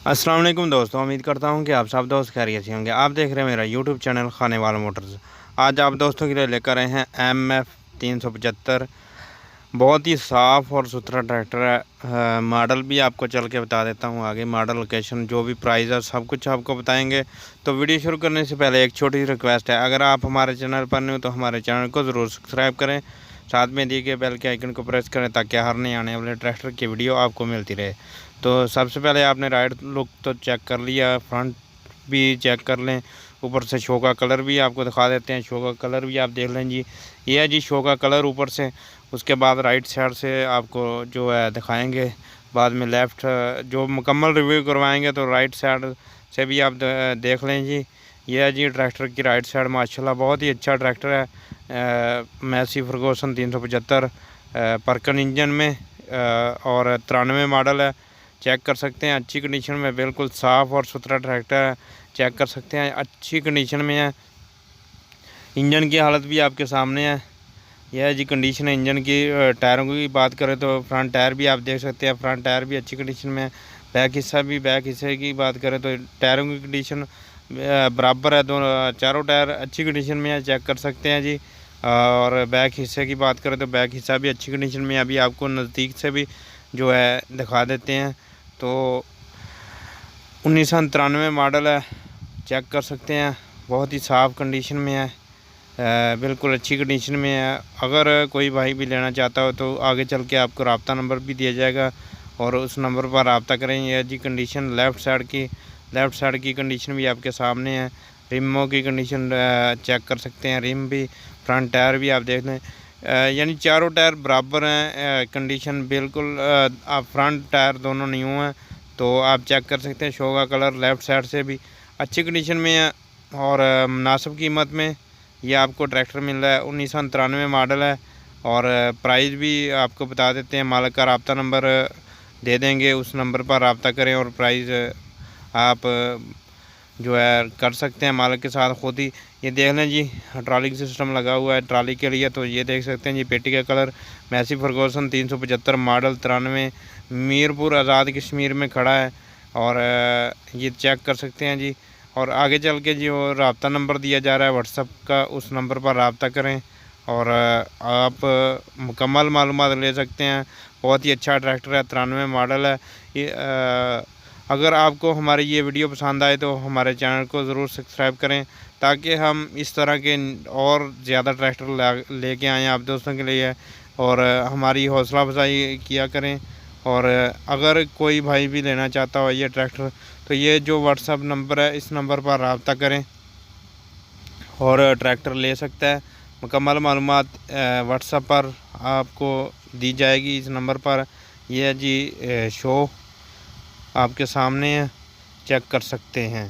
अस्सलाम वालेकुम दोस्तों, उम्मीद करता हूं कि आप सब दोस्त खैरियत से होंगे। आप देख रहे हैं मेरा यूट्यूब चैनल खानेवाल मोटर्स। आज आप दोस्तों के लिए लेकर आए हैं MF 375। बहुत ही साफ़ और सुथरा ट्रैक्टर है। मॉडल भी आपको चल के बता देता हूं, आगे मॉडल, लोकेशन, जो भी प्राइस है सब कुछ आपको बताएंगे। तो वीडियो शुरू करने से पहले एक छोटी सी रिक्वेस्ट है, अगर आप हमारे चैनल पर नहीं हो तो हमारे चैनल को ज़रूर सब्सक्राइब करें, साथ में दिए गए बेल के आइकन को प्रेस करें ताकि हर नए आने वाले ट्रैक्टर की वीडियो आपको मिलती रहे। तो सबसे पहले आपने राइट लुक तो चेक कर लिया, फ्रंट भी चेक कर लें, ऊपर से शो का कलर भी आपको दिखा देते हैं। शो का कलर भी आप देख लें जी, ये है जी शो का कलर ऊपर से। उसके बाद राइट साइड से आपको जो है दिखाएंगे, बाद में लेफ़्ट जो मुकम्मल रिव्यू करवाएंगे तो राइट साइड से भी आप देख लें जी। ये है जी ट्रैक्टर की राइट साइड, माशाल्लाह बहुत ही अच्छा ट्रैक्टर है। मैसी फर्गूसन 375 परकन इंजन में और 93 मॉडल है। चेक कर सकते हैं, अच्छी कंडीशन में, बिल्कुल साफ़ और सुथरा ट्रैक्टर है। चेक कर सकते हैं, अच्छी कंडीशन में है। इंजन की हालत भी आपके सामने है। यह है जी कंडीशन है इंजन की। टायरों की बात करें तो फ्रंट टायर भी आप देख सकते हैं, फ्रंट टायर भी अच्छी कंडीशन में है। बैक हिस्से की बात करें तो टायरों की कंडीशन बराबर है, दोनों चारों टायर अच्छी कंडीशन में है। चेक कर सकते हैं जी। और बैक हिस्से की बात करें तो बैक हिस्सा भी अच्छी कंडीशन में है। अभी आपको नज़दीक से भी जो है दिखा देते हैं। तो 1993 मॉडल है, चेक कर सकते हैं, बहुत ही साफ़ कंडीशन में है, बिल्कुल अच्छी कंडीशन में है। अगर कोई भाई भी लेना चाहता हो तो आगे चल के आपको राब्ता नंबर भी दिया जाएगा और उस नंबर पर राब्ता करें। यह जी कंडीशन लेफ़्ट साइड की कंडीशन भी आपके सामने है। रिमों की कंडीशन चेक कर सकते हैं, रिम भी, फ्रंट टायर भी आप देख लें, यानी चारों टायर बराबर हैं। कंडीशन बिल्कुल आप फ्रंट टायर दोनों न्यू हैं, तो आप चेक कर सकते हैं। शो का कलर लेफ़्ट साइड से भी अच्छी कंडीशन में है और मुनासिब कीमत में ये आपको ट्रैक्टर मिल रहा है। 1993 मॉडल है और प्राइस भी आपको बता देते हैं। मालिक का राब्ता नंबर दे देंगे, उस नंबर पर राब्ता करें और प्राइस आप जो है कर सकते हैं मालिक के साथ खुद ही। ये देख लें जी, ट्रॉलिंग सिस्टम लगा हुआ है ट्रॉली के लिए, तो ये देख सकते हैं जी। पेटी का colour Massey Ferguson 375 model 93 Mirpur Azad Kashmir में खड़ा है और ये चेक कर सकते हैं जी। और आगे चल के जो राब्ता नंबर दिया जा रहा है व्हाट्सएप का, उस नंबर पर राब्ता करें और आप मुकम्मल मालूमात ले सकते हैं। बहुत ही अच्छा ट्रैक्टर है, 93 मॉडल है ये। अगर आपको हमारी ये वीडियो पसंद आए तो हमारे चैनल को ज़रूर सब्सक्राइब करें ताकि हम इस तरह के और ज़्यादा ट्रैक्टर लेके आएँ आप दोस्तों के लिए, और हमारी हौसला अफजाई किया करें। और अगर कोई भाई भी लेना चाहता हो ये ट्रैक्टर तो ये जो व्हाट्सएप नंबर है इस नंबर पर रब्ता करें और ट्रैक्टर ले सकता है। मुकम्मल मालूमात व्हाट्सएप पर आपको दी जाएगी इस नंबर पर। यह जी शो आपके सामने है, चेक कर सकते हैं।